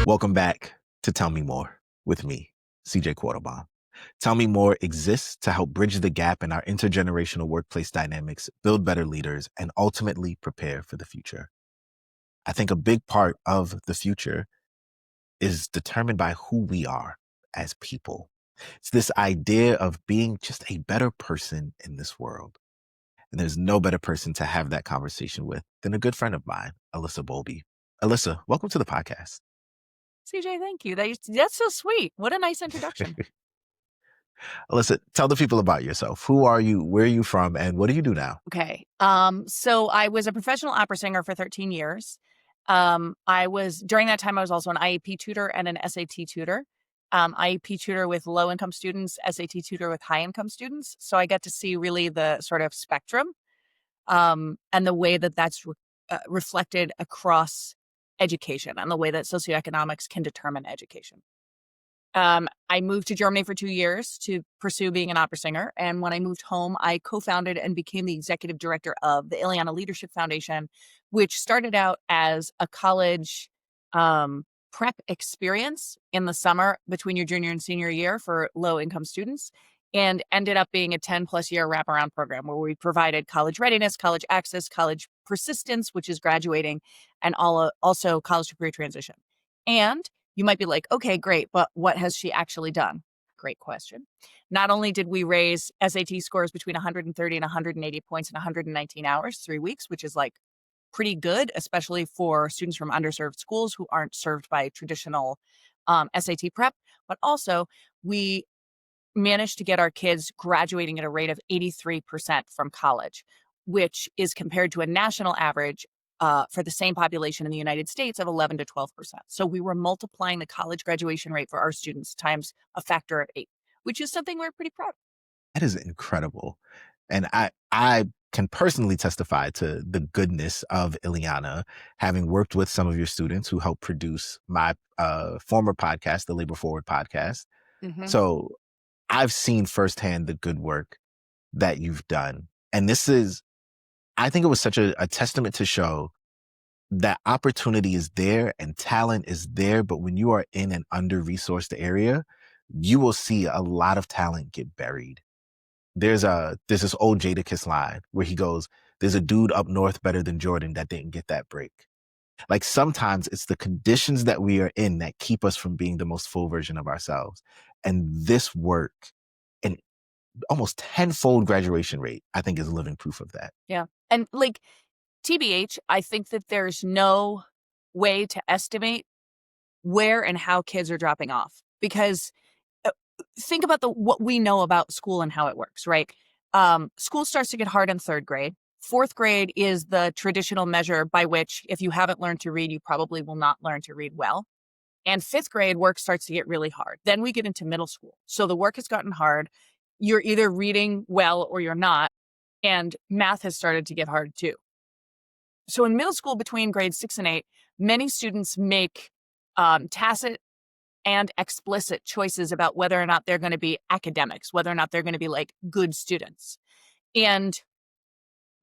Welcome back to Tell Me More with me, CJ Quartlbaum. Tell Me More exists to help bridge the gap in our intergenerational workplace dynamics, build better leaders, and ultimately prepare for the future. I think a big part of the future is determined by who we are as people. It's this idea of being just a better person in this world. And there's no better person to have that conversation with than a good friend of mine, Alyssa Bowlby. Alyssa, welcome to the podcast. CJ, thank you. That's so sweet. What a nice introduction. Alyssa, tell the people about yourself. Who are you? Where are you from? And what do you do now? Okay. So I was a professional opera singer for 13 years. During that time, I was also an IEP tutor and an SAT tutor. IEP tutor with low income students, SAT tutor with high income students. So I get to see really the sort of spectrum and the way that that's reflected across education and the way that socioeconomics can determine education. I moved to Germany for 2 years to pursue being an opera singer. And when I moved home, I co-founded and became the executive director of the Yleana Leadership Foundation, which started out as a college prep experience in the summer between your junior and senior year for low-income students, and ended up being a 10-plus year wraparound program where we provided college readiness, college access, college persistence, which is graduating, and also college to career transition. And you might be like, okay, great, but what has she actually done? Great question. Not only did we raise SAT scores between 130 and 180 points in 119 hours, 3 weeks, which is like pretty good, especially for students from underserved schools who aren't served by traditional SAT prep, but also we managed to get our kids graduating at a rate of 83% from college, which is compared to a national average for the same population in the United States of 11 to 12%. So we were multiplying the college graduation rate for our students times a factor of 8, which is something we're pretty proud of. That is incredible. And I can personally testify to the goodness of Yleana, having worked with some of your students who helped produce my former podcast, the Labor Forward podcast. Mm-hmm. So I've seen firsthand the good work that you've done. And I think it was such a testament to show that opportunity is there and talent is there. But when you are in an under-resourced area, you will see a lot of talent get buried. There's this old Jadakiss line where he goes, "There's a dude up north better than Jordan that didn't get that break." Like sometimes it's the conditions that we are in that keep us from being the most full version of ourselves. And this work, an almost tenfold graduation rate, I think is living proof of that. Yeah. And like TBH, I think that there's no way to estimate where and how kids are dropping off, because think about what we know about school and how it works, right? School starts to get hard in 3rd grade. 4th grade is the traditional measure by which if you haven't learned to read, you probably will not learn to read well. And 5th grade work starts to get really hard. Then we get into middle school. So the work has gotten hard. You're either reading well or you're not. And math has started to get hard too. So in middle school, between grades 6 and 8, many students make tacit and explicit choices about whether or not they're going to be academics, whether or not they're going to be like good students. And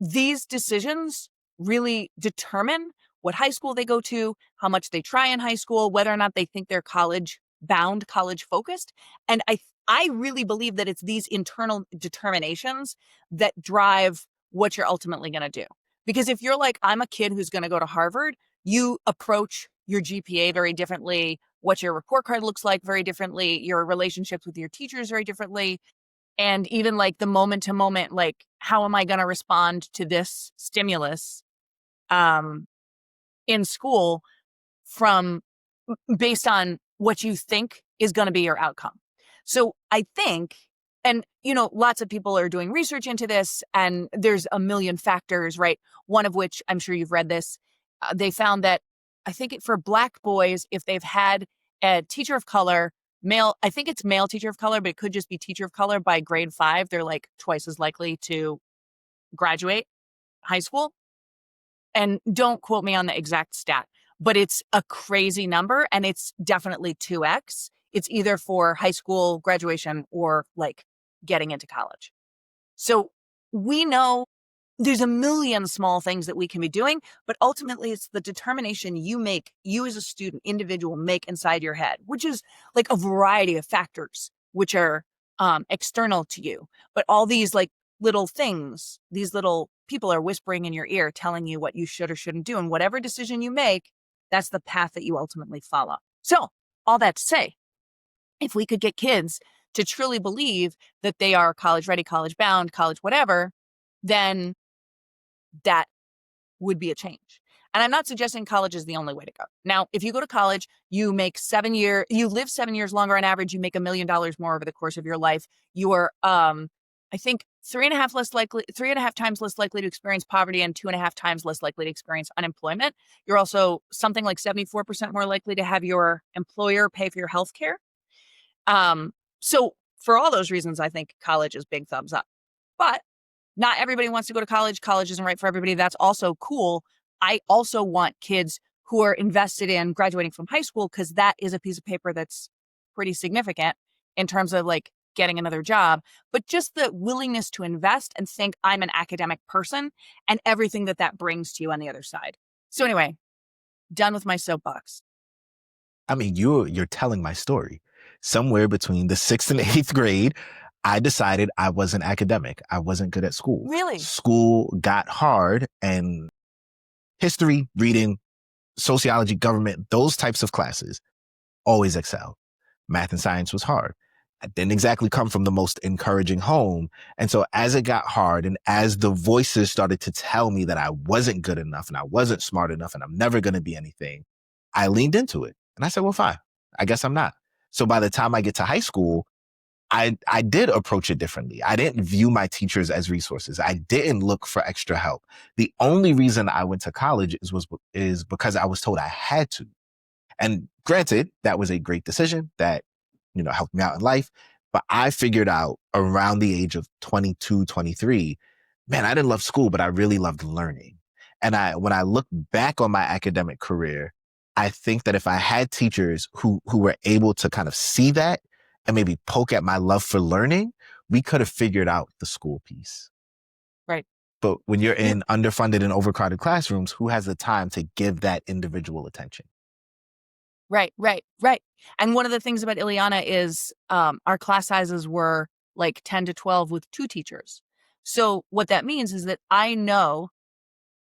these decisions really determine what high school they go to, how much they try in high school, whether or not they think they're college bound, college focused. And I really believe that it's these internal determinations that drive what you're ultimately going to do. Because if you're like, I'm a kid who's going to go to Harvard, you approach your GPA very differently, what your report card looks like very differently, your relationships with your teachers very differently. And even like the moment to moment, like, how am I going to respond to this stimulus in school based on what you think is going to be your outcome. So I think, and lots of people are doing research into this, and there's a million factors, right? One of which, I'm sure you've read this, they found that I think for Black boys, if they've had a teacher of color, male, I think it's male teacher of color, but it could just be teacher of color by grade 5, they're like twice as likely to graduate high school. And don't quote me on the exact stat, but it's a crazy number, and it's definitely 2x. It's either for high school graduation or like getting into college. So we know there's a million small things that we can be doing, but ultimately it's the determination you make, you as a student, individual, make inside your head, which is like a variety of factors, which are external to you. But all these like little things, these little people are whispering in your ear, telling you what you should or shouldn't do. And whatever decision you make, that's the path that you ultimately follow. So all that to say, if we could get kids to truly believe that they are college ready, college bound, college whatever, then that would be a change. And I'm not suggesting college is the only way to go. Now, if you go to college, you live 7 years longer on average, you make $1 million more over the course of your life. You are, I think, 3.5 times less likely to experience poverty and 2.5 times less likely to experience unemployment. You're also something like 74% more likely to have your employer pay for your health care. So for all those reasons, I think college is big thumbs up. But not everybody wants to go to college. College isn't right for everybody. That's also cool. I also want kids who are invested in graduating from high school, because that is a piece of paper that's pretty significant in terms of like getting another job, but just the willingness to invest and think I'm an academic person and everything that that brings to you on the other side. So anyway, done with my soapbox. I mean, you're telling my story. Somewhere between the 6th and 8th grade, I decided I wasn't academic. I wasn't good at school. Really? School got hard, and history, reading, sociology, government, those types of classes always excelled. Math and science was hard. I didn't exactly come from the most encouraging home. And so as it got hard and as the voices started to tell me that I wasn't good enough and I wasn't smart enough and I'm never going to be anything, I leaned into it. And I said, well, fine, I guess I'm not. So by the time I get to high school, I did approach it differently. I didn't view my teachers as resources. I didn't look for extra help. The only reason I went to college is because I was told I had to. And granted, that was a great decision that, helped me out in life. But I figured out around the age of 22, 23, man, I didn't love school, but I really loved learning. And when I look back on my academic career, I think that if I had teachers who were able to kind of see that and maybe poke at my love for learning, we could have figured out the school piece. Right. But when you're in underfunded and overcrowded classrooms, who has the time to give that individual attention? Right. And one of the things about Yleana is our class sizes were like 10 to 12 with 2 teachers. So what that means is that I know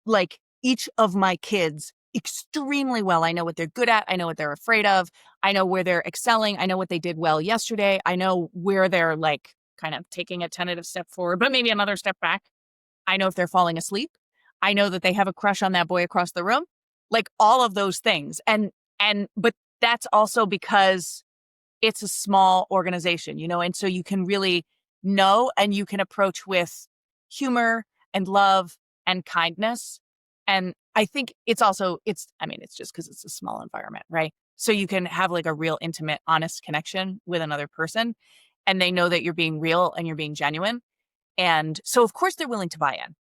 like each of my kids extremely well. I know what they're good at. I know what they're afraid of. I know where they're excelling. I know what they did well yesterday. I know where they're like kind of taking a tentative step forward, but maybe another step back. I know if they're falling asleep. I know that they have a crush on that boy across the room. Like all of those things. But that's also because it's a small organization, and so you can really know and you can approach with humor and love and kindness. And I think it's just because it's a small environment, right? So you can have like a real intimate, honest connection with another person, and they know that you're being real and you're being genuine. And so of course they're willing to buy in.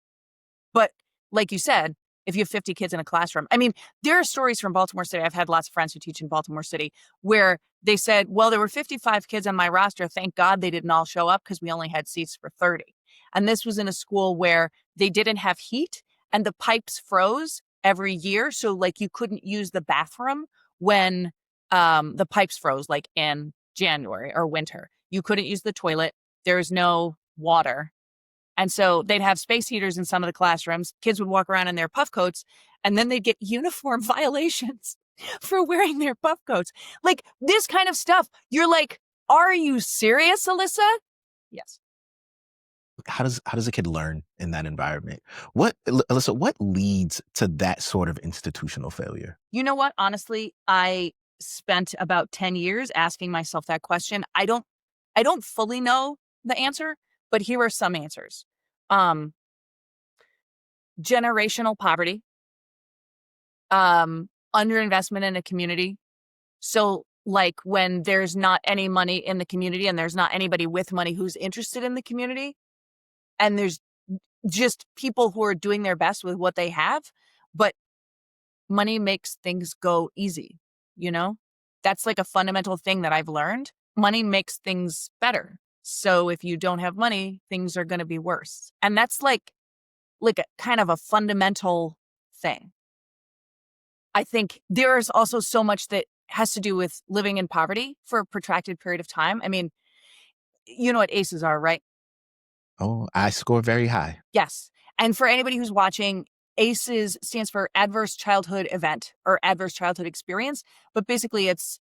But like you said, if you have 50 kids in a classroom, I mean, there are stories from Baltimore City. I've had lots of friends who teach in Baltimore City where they said, well, there were 55 kids on my roster. Thank God they didn't all show up because we only had seats for 30. And this was in a school where they didn't have heat and the pipes froze every year. So like you couldn't use the bathroom when the pipes froze, like in January or winter. You couldn't use the toilet. There's no water. And so they'd have space heaters in some of the classrooms. Kids would walk around in their puff coats, and then they'd get uniform violations for wearing their puff coats. Like this kind of stuff. You're like, are you serious, Alyssa? Yes. How does a kid learn in that environment? Alyssa, what leads to that sort of institutional failure? You know what? Honestly, I spent about 10 years asking myself that question. I don't fully know the answer, but here are some answers. Generational poverty, underinvestment in a community. So like when there's not any money in the community and there's not anybody with money who's interested in the community, and there's just people who are doing their best with what they have, but money makes things go easy, That's like a fundamental thing that I've learned. Money makes things better. So if you don't have money, things are going to be worse. And that's like like a kind of a fundamental thing. I think there is also so much that has to do with living in poverty for a protracted period of time. I mean, you know what ACEs are, right? Oh, I score very high. Yes. And for anybody who's watching, ACEs stands for Adverse Childhood Event or Adverse Childhood Experience. But basically, it's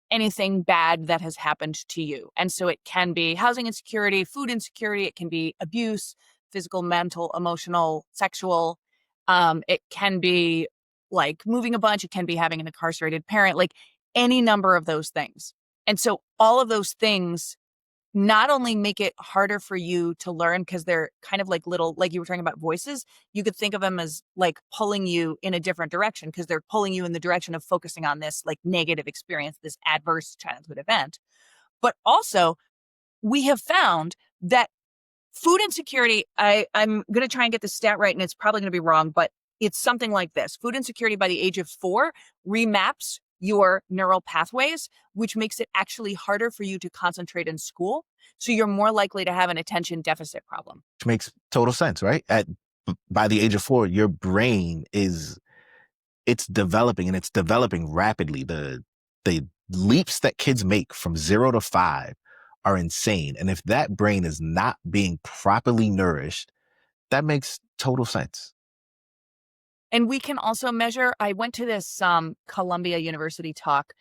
anything bad that has happened to you. And so it can be housing insecurity, food insecurity, it can be abuse, physical, mental, emotional, sexual. It can be like moving a bunch, it can be having an incarcerated parent, like any number of those things. And so all of those things not only make it harder for you to learn because they're kind of like little, like you were talking about voices, you could think of them as like pulling you in a different direction because they're pulling you in the direction of focusing on this like negative experience, this adverse childhood event. But also, we have found that food insecurity, I'm going to try and get the stat right, and it's probably going to be wrong, but it's something like this. Food insecurity by the age of 4 remaps your neural pathways, which makes it actually harder for you to concentrate in school. So you're more likely to have an attention deficit problem. Which makes total sense, right? By the age of 4, your brain it's developing, and it's developing rapidly. The leaps that kids make from 0 to 5 are insane. And if that brain is not being properly nourished, that makes total sense. And we can also measure, I went to this Columbia University talk,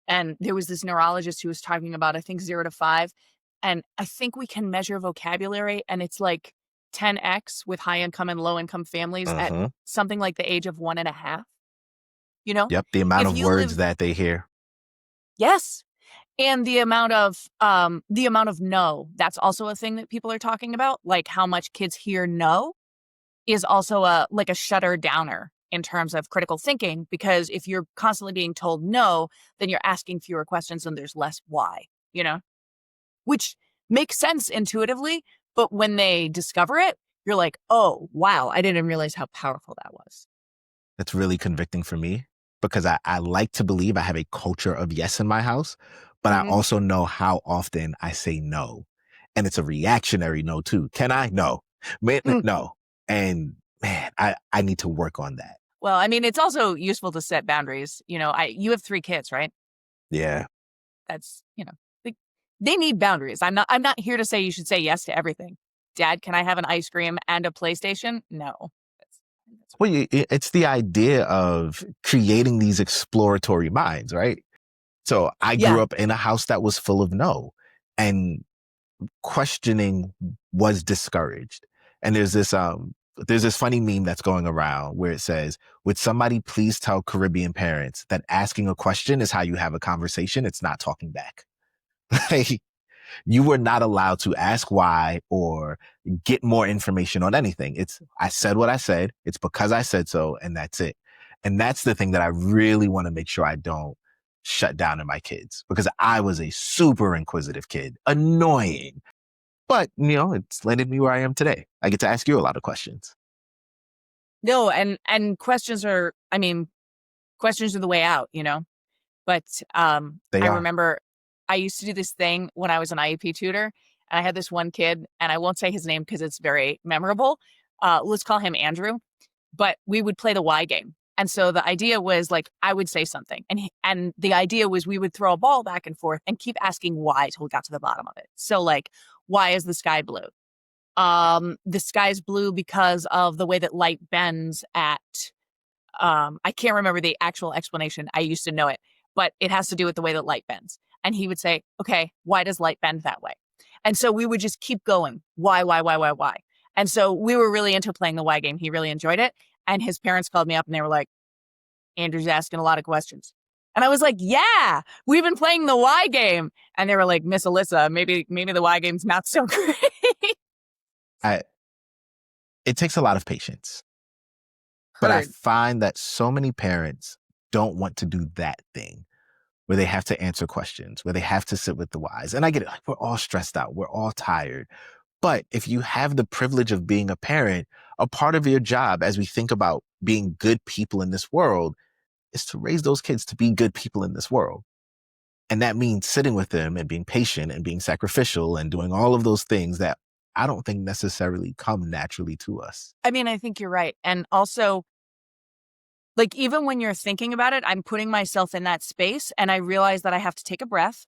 and there was this neurologist who was talking about, I think, 0 to 5. And I think we can measure vocabulary, and it's like 10x with high income and low income families at Uh-huh. something like the age of 1.5. You know, Yep, the amount if of you words live, that they hear. yes. And the amount of no, that's also a thing that people are talking about. Like how much kids hear no is also a like a shutter downer in terms of critical thinking, because if you're constantly being told no, then you're asking fewer questions and there's less why, you know, which makes sense intuitively. But when they discover it, you're like, oh, wow, I didn't realize how powerful that was. That's really convicting for me because I like to believe I have a culture of yes in my house, but I Hmm. also know how often I say no. And it's a reactionary no too. Can I? No. Man, Mm. no. And man, I need to work on that. Well, I mean, it's also useful to set boundaries. You know, you have 3 kids, right? Yeah. That's, you know, they need boundaries. I'm not here to say you should say yes to everything. Dad, can I have an ice cream and a PlayStation? No. That's Well, it's the idea of creating these exploratory minds, right? So I yeah. grew up in a house that was full of no, and questioning was discouraged. And there's this funny meme that's going around where it says, would somebody please tell Caribbean parents that asking a question is how you have a conversation? It's not talking back. Like, you were not allowed to ask why or get more information on anything. It's, I said what I said. It's because I said so, and that's it. And that's the thing that I really want to make sure I don't shut down in my kids, because I was a super inquisitive kid, annoying. But, it's landed me where I am today. I get to ask you a lot of questions. No, and questions are, I mean, questions are the way out, you know? But They I are. remember I used to do this thing when I was an IEP tutor, and I had this one kid, and I won't say his name because it's very memorable. Let's call him Andrew. But we would play the why game. And so the idea was like I would say something, and the idea was we would throw a ball back and forth and keep asking why till we got to the bottom of it. So like, why is the sky blue? The sky's blue because of the way that light bends at I can't remember the actual explanation. I used to know it, but it has to do with the way that light bends. And he would say, okay, why does light bend that way? And so we would just keep going. Why? And so we were really into playing the why game. He really enjoyed it. And his parents called me up and they were like, Andrew's asking a lot of questions. And I was like, yeah, we've been playing the why game. And they were like, Miss Alyssa, maybe the why game's not so great. I, it takes a lot of patience, but I Heard. find that so many parents don't want to do that thing where they have to answer questions, where they have to sit with the whys. And I get it. Like, we're all stressed out. We're all tired. But if you have the privilege of being a parent, a part of your job as we think about being good people in this world is to raise those kids to be good people in this world. And that means sitting with them and being patient and being sacrificial and doing all of those things that I don't think necessarily come naturally to us. I mean, I think you're right. And also, like, even when you're thinking about it, I'm putting myself in that space and I realize that I have to take a breath,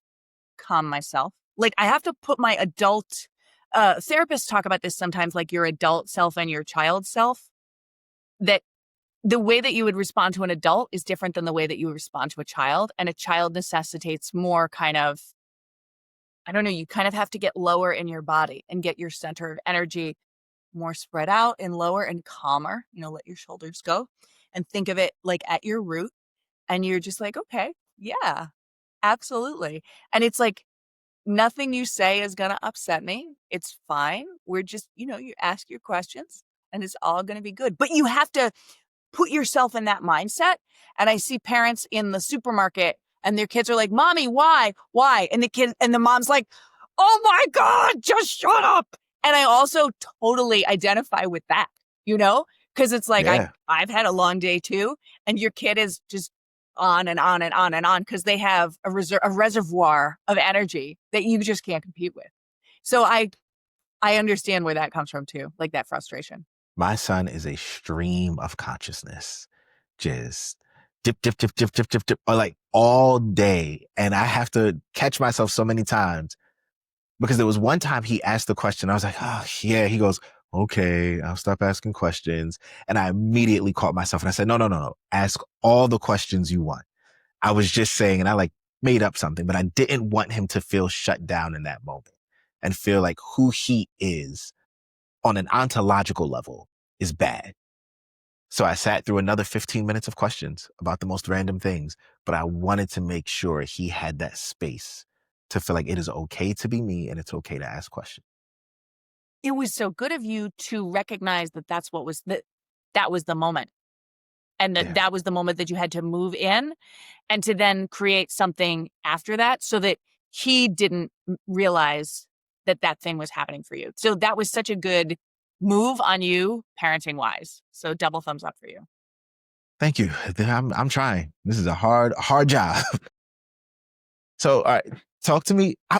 calm myself. Like, I have to put my adult, therapists talk about this sometimes, like your adult self and your child self, that the way that you would respond to an adult is different than the way that you respond to a child. And a child necessitates more kind of, I don't know, you kind of have to get lower in your body and get your center of energy more spread out and lower and calmer, let your shoulders go and think of it like at your root. And you're just like, okay, yeah, absolutely. And it's like, nothing you say is going to upset me. It's fine. We're just, you ask your questions and it's all going to be good. But you have to put yourself in that mindset. And I see parents in the supermarket and their kids are like, Mommy, why? Why? And the mom's like, oh my God, just shut up. And I also totally identify with that, because it's like, Yeah. I've had a long day too. And your kid is just on and on and on and on because they have a reservoir of energy that you just can't compete with. So I understand where that comes from too, like that frustration. My son is a stream of consciousness. Just dip, dip, dip, dip, dip, dip, dip, or like all day. And I have to catch myself so many times because there was one time he asked the question. I was like, oh, yeah. He goes, okay, I'll stop asking questions. And I immediately caught myself and I said, no, no, no, no. Ask all the questions you want. I was just saying, and I like made up something, but I didn't want him to feel shut down in that moment and feel like who he is on an ontological level is bad. So I sat through another 15 minutes of questions about the most random things, but I wanted to make sure he had that space to feel like it is okay to be me and it's okay to ask questions. It was so good of you to recognize that that was the moment. And Yeah. that was the moment that you had to move in and to then create something after that so that he didn't realize that that thing was happening for you. So that was such a good move on you parenting wise. So double thumbs up for you. Thank you. I'm trying. This is a hard job. So, all right, talk to me. I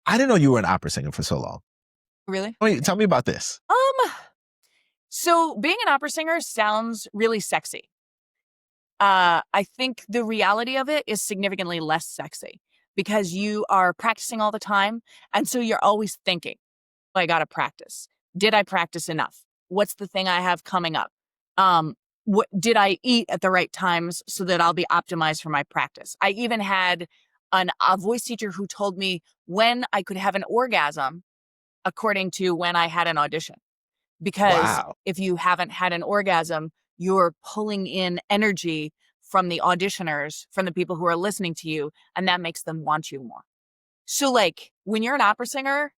didn't know you were an opera singer for so long. Really? Tell me about this. So being an opera singer sounds really sexy. I think the reality of it is significantly less sexy because you are practicing all the time. And so you're always thinking, oh, I got to practice. Did I practice enough? What's the thing I have coming up? What did I eat at the right times so that I'll be optimized for my practice? I even had a voice teacher who told me when I could have an orgasm according to when I had an audition. Because Wow. if you haven't had an orgasm, you're pulling in energy from the auditioners, from the people who are listening to you, and that makes them want you more. So like when you're an opera singer,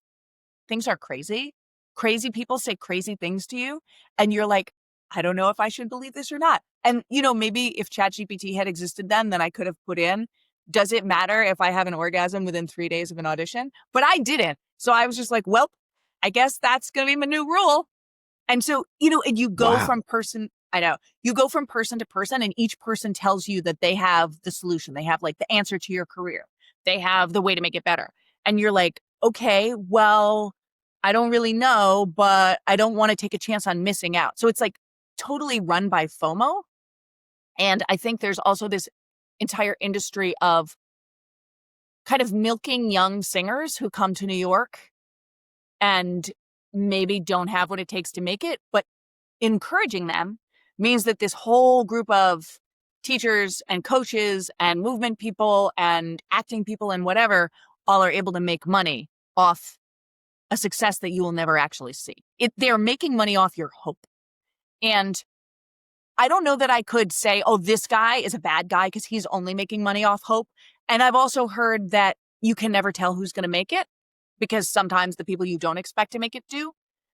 things are crazy. Crazy people say crazy things to you, and you're like, I don't know if I should believe this or not. And maybe if ChatGPT had existed then I could have put in, does it matter if I have an orgasm within 3 days of an audition? But I didn't. So I was just like, well, I guess that's going to be my new rule. And so, and you go Wow. from you go from person to person and each person tells you that they have the solution. They have like the answer to your career. They have the way to make it better. And you're like, okay, well, I don't really know, but I don't want to take a chance on missing out. So it's like totally run by FOMO. And I think there's also this entire industry of kind of milking young singers who come to New York and maybe don't have what it takes to make it, but encouraging them means that this whole group of teachers and coaches and movement people and acting people and whatever all are able to make money off a success that you will never actually see. They're making money off your hope. And I don't know that I could say, oh, this guy is a bad guy because he's only making money off hope. And I've also heard that you can never tell who's going to make it because sometimes the people you don't expect to make it do.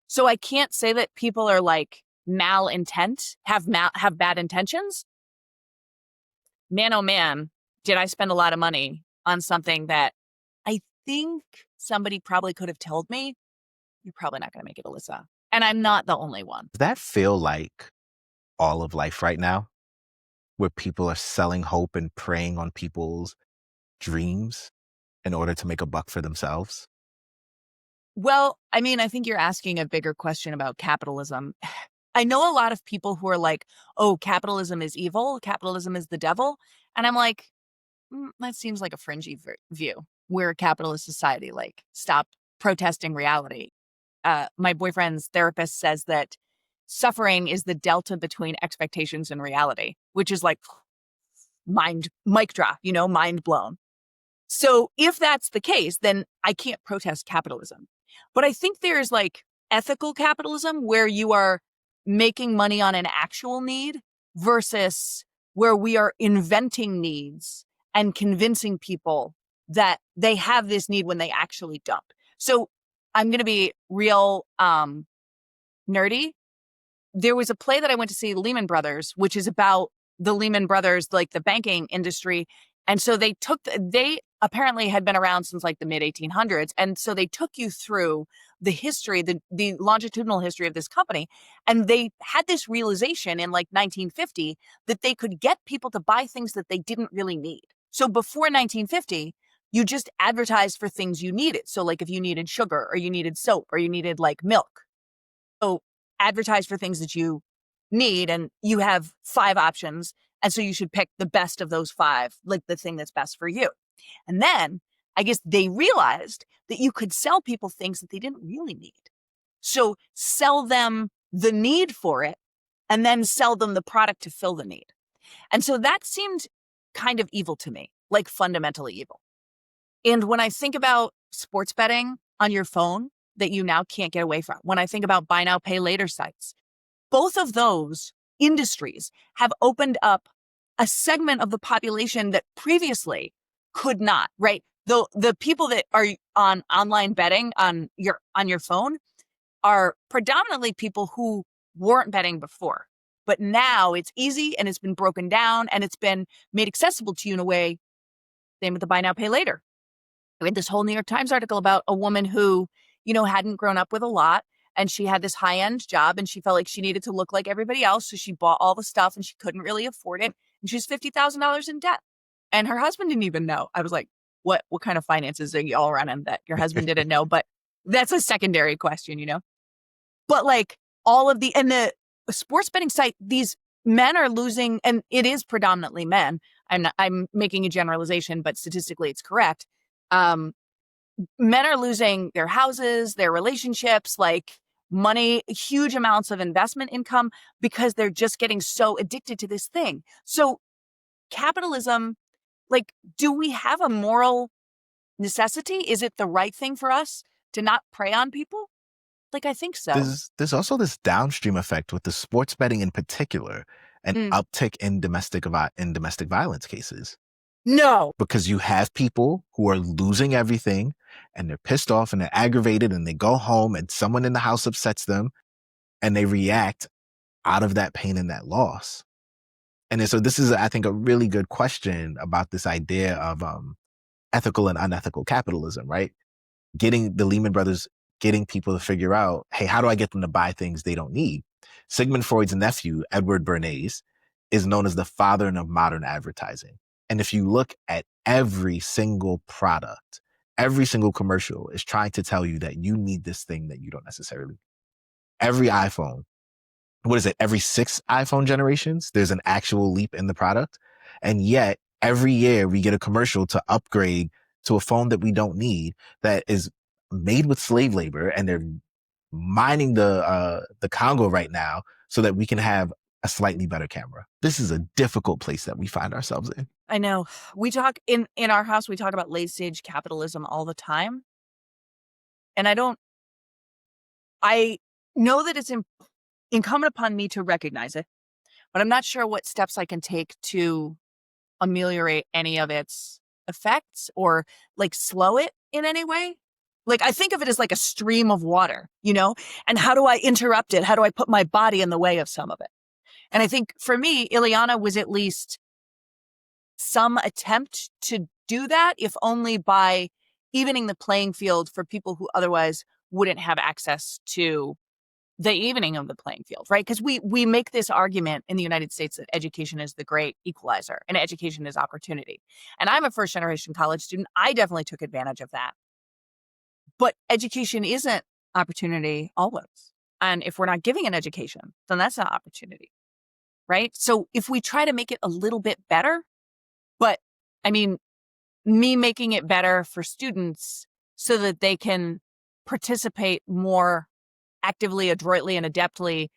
So I can't say that people are like malintent, have bad intentions. Man, oh man, did I spend a lot of money on something that I think somebody probably could have told me, you're probably not going to make it, Alyssa. And I'm not the only one. Does that feel like all of life right now, where people are selling hope and preying on people's dreams in order to make a buck for themselves? Well, I mean, I think you're asking a bigger question about capitalism. I know a lot of people who are like, oh, capitalism is evil, capitalism is the devil. And I'm like, that seems like a fringy view. We're a capitalist society. Like, stop protesting reality. My boyfriend's therapist says that suffering is the delta between expectations and reality, which is like mic drop, mind blown. So if that's the case, then I can't protest capitalism. But I think there's like ethical capitalism where you are making money on an actual need versus where we are inventing needs and convincing people that they have this need when they actually don't. So I'm going to be real nerdy. There was a play that I went to see, Lehman Brothers, which is about the Lehman Brothers, like the banking industry. And so they apparently had been around since like the mid 1800s. And so they took you through the history, the longitudinal history of this company. And they had this realization in like 1950 that they could get people to buy things that they didn't really need. So before 1950, you just advertised for things you needed. So like if you needed sugar or you needed soap or you needed like milk. So advertise for things that you need, and you have 5 options. And so you should pick the best of those 5, like the thing that's best for you. And then I guess they realized that you could sell people things that they didn't really need. So sell them the need for it and then sell them the product to fill the need. And so that seemed kind of evil to me, like fundamentally evil. And when I think about sports betting on your phone that you now can't get away from, when I think about buy now, pay later sites, both of those industries have opened up a segment of the population that previously could not, right? The people that are on online betting on your phone are predominantly people who weren't betting before. But now it's easy and it's been broken down and it's been made accessible to you in a way. Same with the buy now, pay later. I read this whole New York Times article about a woman who, hadn't grown up with a lot, and she had this high-end job and she felt like she needed to look like everybody else. So she bought all the stuff and she couldn't really afford it. And she's $50,000 in debt. And her husband didn't even know. I was like, what kind of finances are you all running that your husband didn't know? But that's a secondary question. But like and the sports betting site, these men are losing, and it is predominantly men. I'm making a generalization, but statistically it's correct. Men are losing their houses, their relationships, like money, huge amounts of investment income because they're just getting so addicted to this thing. So capitalism, like, do we have a moral necessity? Is it the right thing for us to not prey on people? Like, I think so. There's also this downstream effect with the sports betting in particular, an uptick in domestic violence cases. No. Because you have people who are losing everything and they're pissed off and they're aggravated and they go home and someone in the house upsets them and they react out of that pain and that loss. And so this is, I think, a really good question about this idea of ethical and unethical capitalism, right? Getting the Lehman Brothers, getting people to figure out, hey, how do I get them to buy things they don't need? Sigmund Freud's nephew, Edward Bernays, is known as the father of modern advertising. And if you look at every single product, every single commercial is trying to tell you that you need this thing that you don't necessarily. Every iPhone, what is it? Every 6 iPhone generations, there's an actual leap in the product. And yet every year we get a commercial to upgrade to a phone that we don't need, that is made with slave labor, and they're mining the Congo right now so that we can have a slightly better camera. This is a difficult place that we find ourselves in. I know. We talk in our house, we talk about late stage capitalism all the time. And I know that it's incumbent upon me to recognize it, but I'm not sure what steps I can take to ameliorate any of its effects or like slow it in any way. Like, I think of it as like a stream of water, and how do I interrupt it? How do I put my body in the way of some of it? And I think for me, Yleana was at least some attempt to do that, if only by evening the playing field for people who otherwise wouldn't have access to the evening of the playing field, right? Because we make this argument in the United States that education is the great equalizer and education is opportunity. And I'm a first generation college student. I definitely took advantage of that. But education isn't opportunity always. And if we're not giving an education, then that's not opportunity, right? So if we try to make it a little bit better, but I mean, me making it better for students so that they can participate more actively, adroitly, and adeptly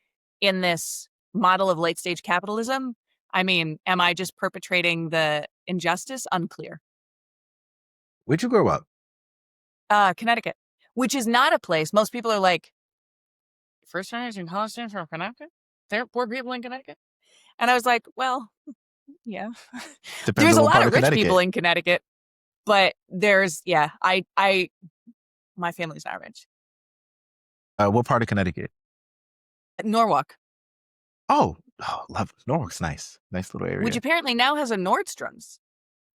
in this model of late stage capitalism. I mean, am I just perpetrating the injustice? Unclear. Where'd you grow up? Connecticut, which is not a place. Most people are like, first generation college students from Connecticut? There are poor people in Connecticut? And I was like, well, yeah. Depends There's on a what lot part of of rich people Connecticut. in Connecticut, but there's, yeah, my family's not rich. What part of Connecticut? Norwalk, Love Norwalk's nice. Nice little which area. apparently now has a Nordstrom's.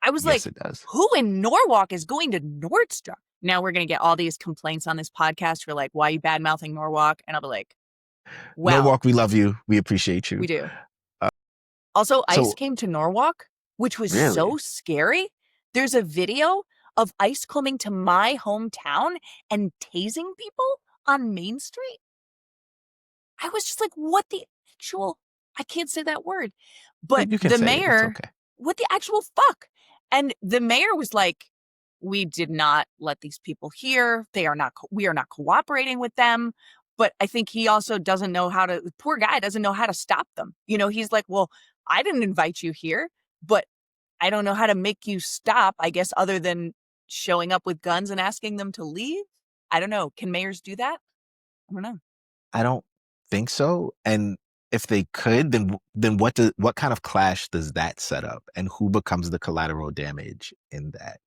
I was Yes, like, it does. who in Norwalk is going to Nordstrom? Now we're going to get all these complaints on this podcast for like, why are you bad mouthing Norwalk? And I'll be like, well, Norwalk, we love you. We appreciate we you. do. Also, ICE So came to Norwalk, which was really, so scary. There's a video of ICE coming to my hometown and tasing people on Main Street. I was just like, what the actual, I can't say that word, but you can the say it. It's mayor, okay. what the actual fuck? And the mayor was like, we did not let these people here. We are not cooperating with them. But I think he also doesn't know how to, the poor guy doesn't know how to stop them. You know, he's like, well, I didn't invite you here, but I don't know how to make you stop, I guess, other than showing up with guns and asking them to leave. I don't know. Can mayors do that? I don't know. I don't think so. And if they could, then what kind of clash does that set up, and who becomes the collateral damage in that?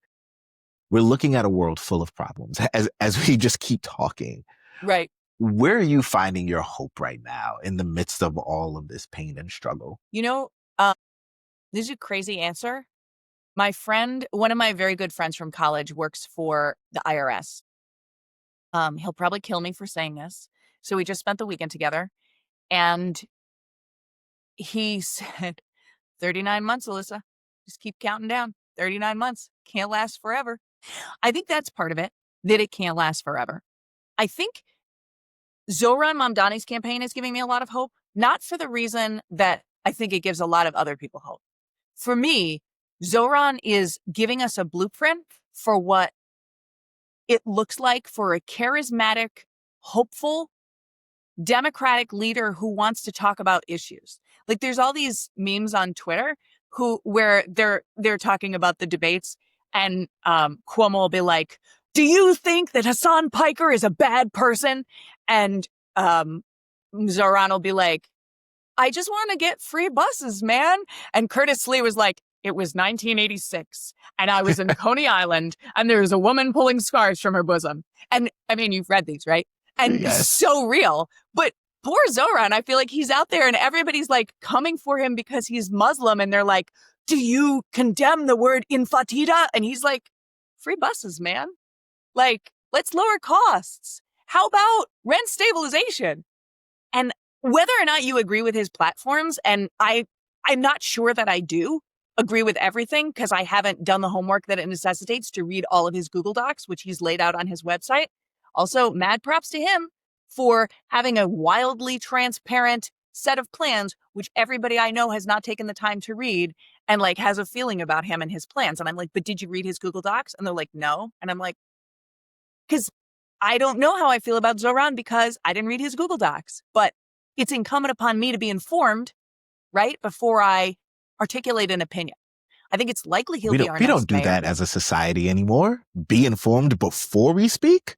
We're looking at a world full of problems as we just keep talking. Right. Where are you finding your hope right now in the midst of all of this pain and struggle? You know, this is a crazy answer. My friend, one of my very good friends from college, works for the IRS. He'll probably kill me for saying this. So we just spent the weekend together, and he said, 39 months, Alyssa. Just keep counting down. 39 months. Can't last forever. I think that's part of it, that it can't last forever. I think Zohran Mamdani's campaign is giving me a lot of hope, not for the reason that I think it gives a lot of other people hope. For me, Zohran is giving us a blueprint for what it looks like for a charismatic, hopeful, democratic leader who wants to talk about issues. Like there's all these memes on Twitter where they're talking about the debates, and Cuomo will be like, "Do you think that Hassan Piker is a bad person?" And Zohran will be like, "I just want to get free buses, man." And Curtis Lee was like, "It was 1986, and I was in Coney Island, and there was a woman pulling scarves from her bosom." And I mean, you've read these, right? And Yes. so real. But poor Zohran, I feel like he's out there and everybody's like coming for him because he's Muslim. And they're like, "Do you condemn the word infatida?" And he's like, "Free buses, man. Like, let's lower costs. How about rent stabilization?" And whether or not you agree with his platforms, and I'm not sure that I do agree with everything because I haven't done the homework that it necessitates to read all of his Google Docs, which he's laid out on his website. Also, mad props to him for having a wildly transparent set of plans, which everybody I know has not taken the time to read and like has a feeling about him and his plans. And I'm like, "But did you read his Google Docs?" And they're like, "No." And I'm like, because I don't know how I feel about Zohran because I didn't read his Google Docs, but it's incumbent upon me to be informed, right, before I articulate an opinion. I think it's likely he'll be our We don't next do mayor. that as a society anymore. Be informed before we speak.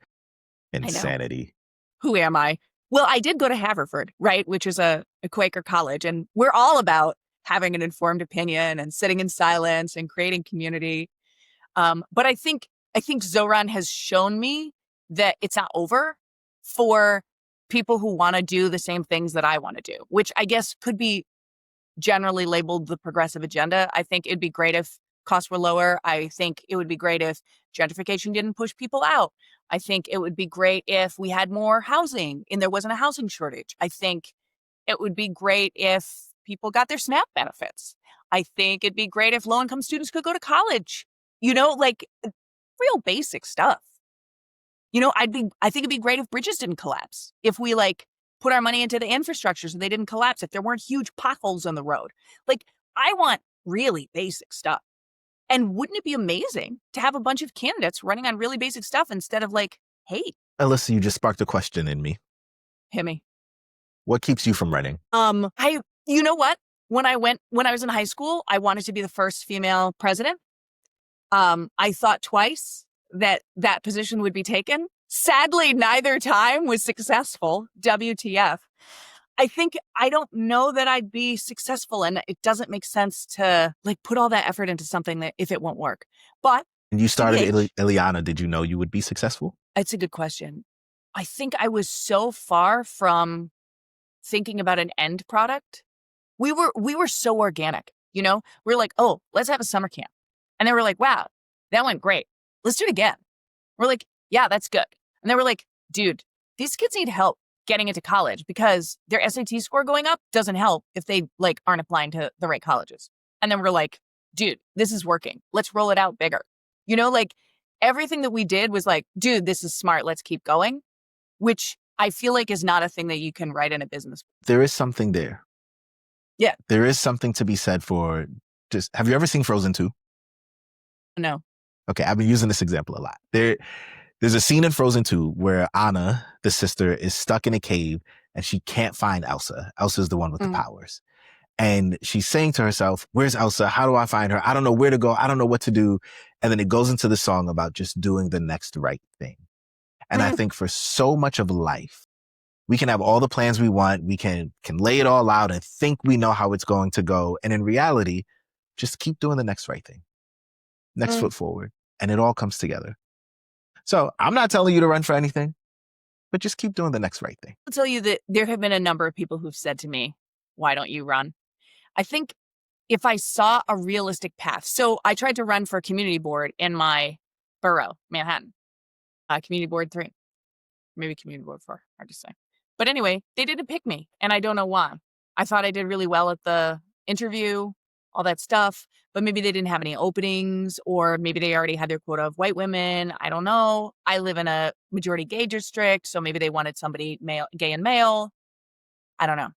I know. Insanity. Who am I? Well, I did go to Haverford, right, which is a Quaker college, and we're all about having an informed opinion and sitting in silence and creating community. But I think Zohran has shown me that it's not over for people who want to do the same things that I want to do, which I guess could be generally labeled the progressive agenda. I think it'd be great if costs were lower. I think it would be great if gentrification didn't push people out. I think it would be great if we had more housing and there wasn't a housing shortage. I think it would be great if people got their SNAP benefits. I think it'd be great if low-income students could go to college. You know, like real basic stuff. I think it'd be great if bridges didn't collapse. If we like put our money into the infrastructure so they didn't collapse, if there weren't huge potholes on the road. Like, I want really basic stuff. And wouldn't it be amazing to have a bunch of candidates running on really basic stuff instead of like hate? Alyssa, you just sparked a question in me. Hit me. What keeps you from running? You know what? When I was in high school, I wanted to be the first female president. I thought twice that position would be taken. Sadly, neither time was successful. WTF. I don't know that I'd be successful, and it doesn't make sense to like put all that effort into something that if it won't work. But And you started Yleana. Did you know you would be successful? It's a good question. I think I was so far from thinking about an end product. We were so organic, We're like, oh, let's have a summer camp. And then we're like, wow, that went great. Let's do it again. We're like, yeah, that's good. And then we're like, dude, these kids need help getting into college because their SAT score going up doesn't help if they like aren't applying to the right colleges. And then we're like, dude, this is working. Let's roll it out bigger. Like everything that we did was like, dude, this is smart. Let's keep going, which I feel like is not a thing that you can write in a business. There is something there. Yeah. There is something to be said for have you ever seen Frozen 2? No. Okay, I've been using this example a lot. There's a scene in Frozen 2 where Anna, the sister, is stuck in a cave and she can't find Elsa. Elsa's the one with the powers. And she's saying to herself, where's Elsa? How do I find her? I don't know where to go. I don't know what to do. And then it goes into the song about just doing the next right thing. And I think for so much of life, we can have all the plans we want. We can lay it all out and think we know how it's going to go. And in reality, just keep doing the next right thing. Next foot forward. And it all comes together. So I'm not telling you to run for anything, but just keep doing the next right thing. I'll tell you that there have been a number of people who've said to me, why don't you run? I think if I saw a realistic path. So I tried to run for community board in my borough, Manhattan. Community board 3, maybe community board 4, hard to say. But anyway, they didn't pick me, and I don't know why. I thought I did really well at the interview, all that stuff, but maybe they didn't have any openings, or maybe they already had their quota of white women. I don't know. I live in a majority gay district, so maybe they wanted somebody gay and male. I don't know.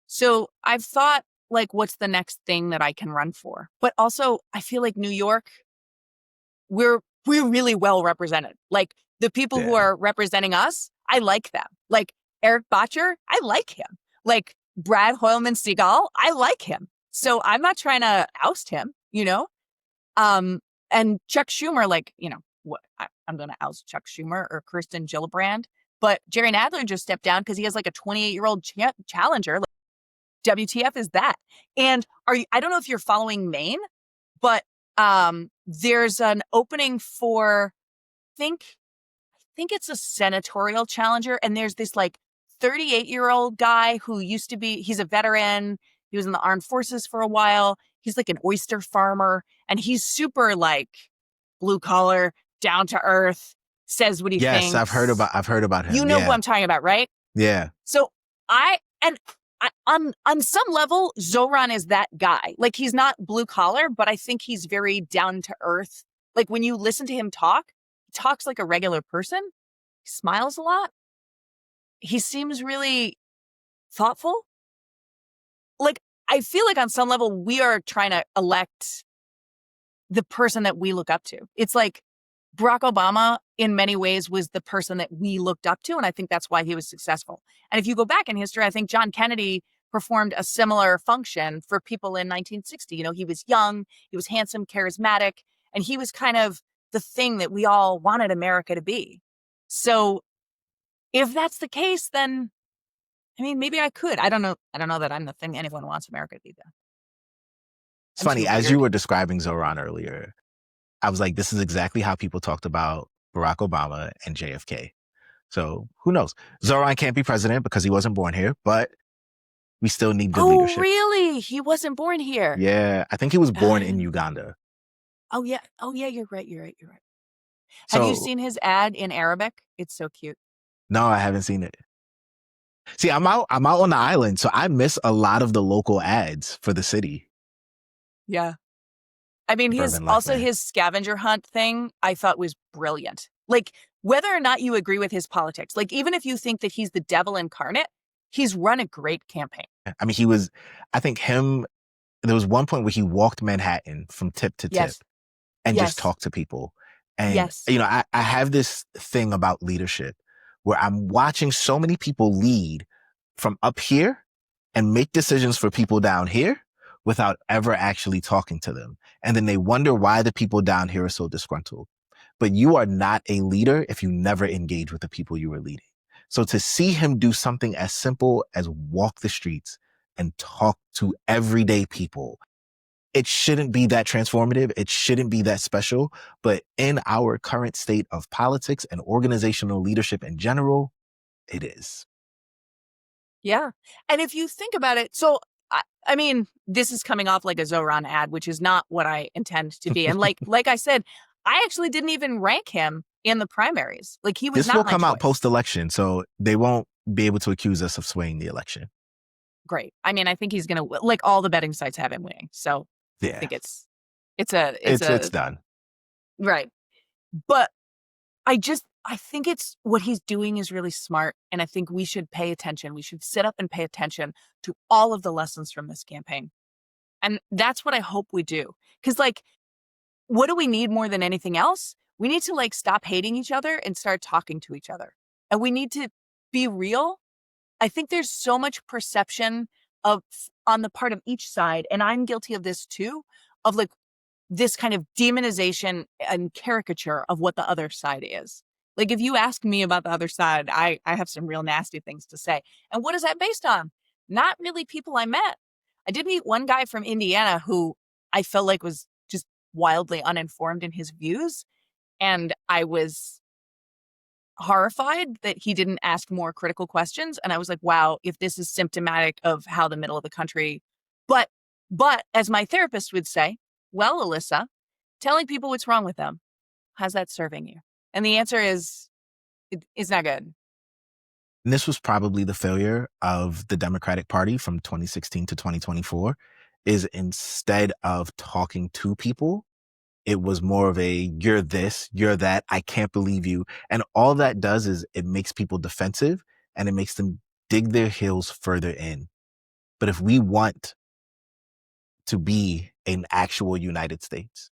So I've thought, like, what's the next thing that I can run for? But also, I feel like New York, we're really well represented. Like, the people who are representing us, I like them. Like, Eric Botcher, I like him. Like, Brad Hoylman Seagal, I like him. So I'm not trying to oust him, And Chuck Schumer, like, what? I'm going to oust Chuck Schumer or Kirsten Gillibrand. But Jerry Nadler just stepped down because he has like a 28-year-old challenger. Like, WTF is that? And I don't know if you're following Maine, but there's an opening for, I think it's a senatorial challenger. And there's this like 38-year-old guy who he's a veteran. He was in the armed forces for a while. He's like an oyster farmer, and he's super like blue collar, down to earth, says what he thinks. Yes, I've heard about him. You know who I'm talking about, right? Yeah. So on some level, Zoran is that guy. Like, he's not blue collar, but I think he's very down to earth. Like, when you listen to him talk, he talks like a regular person. He smiles a lot. He seems really thoughtful. Like, I feel like on some level, we are trying to elect the person that we look up to. It's like Barack Obama, in many ways, was the person that we looked up to, and I think that's why he was successful. And if you go back in history, I think John Kennedy performed a similar function for people in 1960. He was young, he was handsome, charismatic, and he was kind of the thing that we all wanted America to be. So if that's the case, then maybe I could. I don't know that I'm the thing anyone wants America to be, though. It's funny, as you were describing Zoran earlier, I was like, this is exactly how people talked about Barack Obama and JFK. So who knows? Zoran can't be president because he wasn't born here, but we still need good leadership. Oh, really? He wasn't born here? Yeah, I think he was born in Uganda. Oh, yeah. You're right. Have you seen his ad in Arabic? It's so cute. No, I haven't seen it. See, I'm out on the island, so I miss a lot of the local ads for the city. Yeah. His scavenger hunt thing I thought was brilliant. Like, whether or not you agree with his politics, like, even if you think that he's the devil incarnate, he's run a great campaign. I mean, I think there was one point where he walked Manhattan from tip to tip Yes. and just Yes. talked to people. And, Yes. I have this thing about leadership where I'm watching so many people lead from up here and make decisions for people down here without ever actually talking to them. And then they wonder why the people down here are so disgruntled. But you are not a leader if you never engage with the people you are leading. So to see him do something as simple as walk the streets and talk to everyday people, it shouldn't be that transformative. It shouldn't be that special. But in our current state of politics and organizational leadership in general, it is. Yeah. And if you think about it, so I mean, this is coming off like a Zoran ad, which is not what I intend to be. And like I said, I actually didn't even rank him in the primaries. Like, he was This will not my come out choice. post-election, so they won't be able to accuse us of swaying the election. Great. I mean, I think he's gonna like, all the betting sites have him winning. So I Yeah, think it's it's done. right. But I think it's what he's doing is really smart. And I think we should pay attention. We should sit up and pay attention to all of the lessons from this campaign. And that's what I hope we do. Because, like, what do we need more than anything else? We need to, like, stop hating each other and start talking to each other. And we need to be real. I think there's so much perception of on the part of each side, and I'm guilty of this too, of like this kind of demonization and caricature of what the other side is. Like, if you ask me about the other side, I have some real nasty things to say. And what is that based on? Not really people I met. I did meet one guy from Indiana who I felt like was just wildly uninformed in his views. And I was horrified that he didn't ask more critical questions. And I was like, wow, if this is symptomatic of how the middle of the country, but, but as my therapist would say, well, Alyssa, telling people what's wrong with them, how's that serving you? And the answer is, it's not good. And this was probably the failure of the Democratic Party from 2016 to 2024, is instead of talking to people, it was more of a, you're this, you're that, I can't believe you. And all that does is it makes people defensive and it makes them dig their heels further in. But if we want to be an actual United States,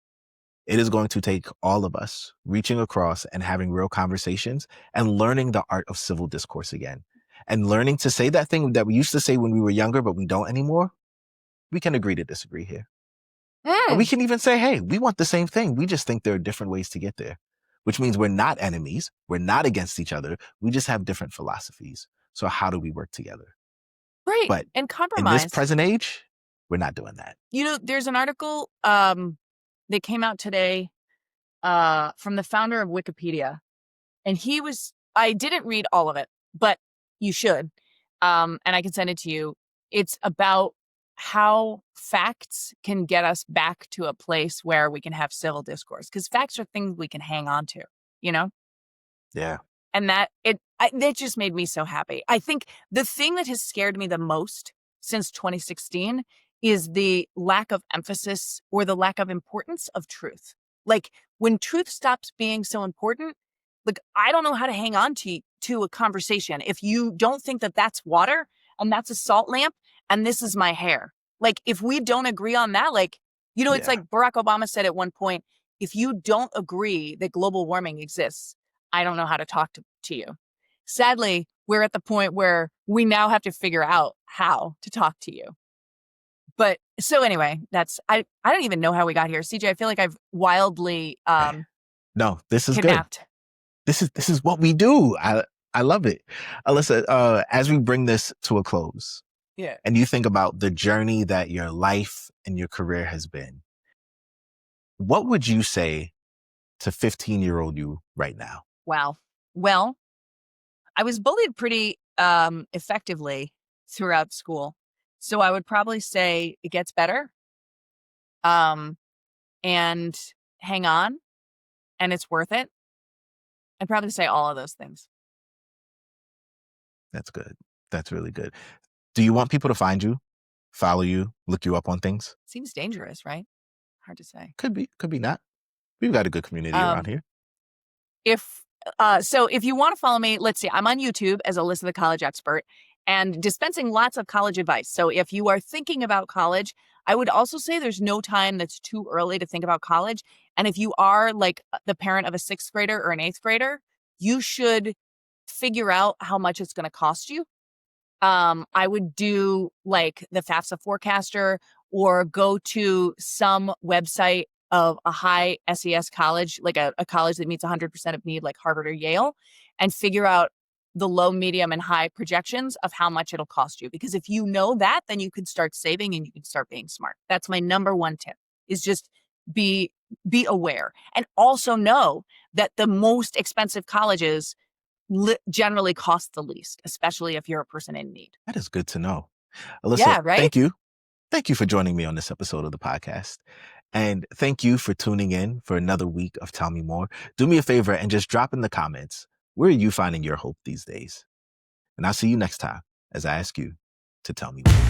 it is going to take all of us reaching across and having real conversations and learning the art of civil discourse again. And learning to say that thing that we used to say when we were younger, but we don't anymore. We can agree to disagree here. Or we Mm, can even say, hey, we want the same thing. We just think there are different ways to get there, which means we're not enemies. We're not against each other. We just have different philosophies. So how do we work together? right. But And in this compromise. present age, we're not doing that. You know, there's an article that came out today from the founder of Wikipedia. And I didn't read all of it, but you should. And I can send it to you. It's about how facts can get us back to a place where we can have civil discourse. Because facts are things we can hang on to, you know? Yeah. And that just made me so happy. I think the thing that has scared me the most since 2016 is the lack of emphasis or the lack of importance of truth. Like, when truth stops being so important, like, I don't know how to hang on to a conversation if you don't think that that's water and that's a salt lamp and this is my hair. Like, if we don't agree on that, like, it's Yeah. like Barack Obama said at one point, if you don't agree that global warming exists, I don't know how to talk to you. Sadly, we're at the point where we now have to figure out how to talk to you. But so anyway, I don't even know how we got here. CJ, I feel like I've wildly No, this is good. kidnapped. This is what we do. I love it. Alyssa, as we bring this to a close Yeah. and you think about the journey that your life and your career has been, what would you say to 15-year-old you right now? Wow. Well, I was bullied pretty effectively throughout school. So I would probably say it gets better. Um and hang on, and it's worth it. I'd probably say all of those things. That's good. That's really good. Do you want people to find you, follow you, look you up on things? Seems dangerous, right? Hard to say. Could be not. We've got a good community around Um here. if So if you want to follow me, let's see, I'm on YouTube as Alyssa the College Expert and dispensing lots of college advice. So if you are thinking about college, I would also say there's no time that's too early to think about college. And if you are like the parent of a sixth grader or an eighth grader, you should figure out how much it's going to cost you. I would do like the FAFSA forecaster or go to some website of a high SES college, like a college that meets 100% of need, like Harvard or Yale, and figure out the low, medium, and high projections of how much it'll cost you. Because if you know that, then you can start saving and you can start being smart. That's my number one tip, is just be aware. And also know that the most expensive colleges generally cost the least, especially if you're a person in need. That is good to know. Alyssa, Yeah, right? thank you. Thank you for joining me on this episode of the podcast. And thank you for tuning in for another week of Tell Me More. Do me a favor and just drop in the comments, where are you finding your hope these days? And I'll see you next time as I ask you to tell me more.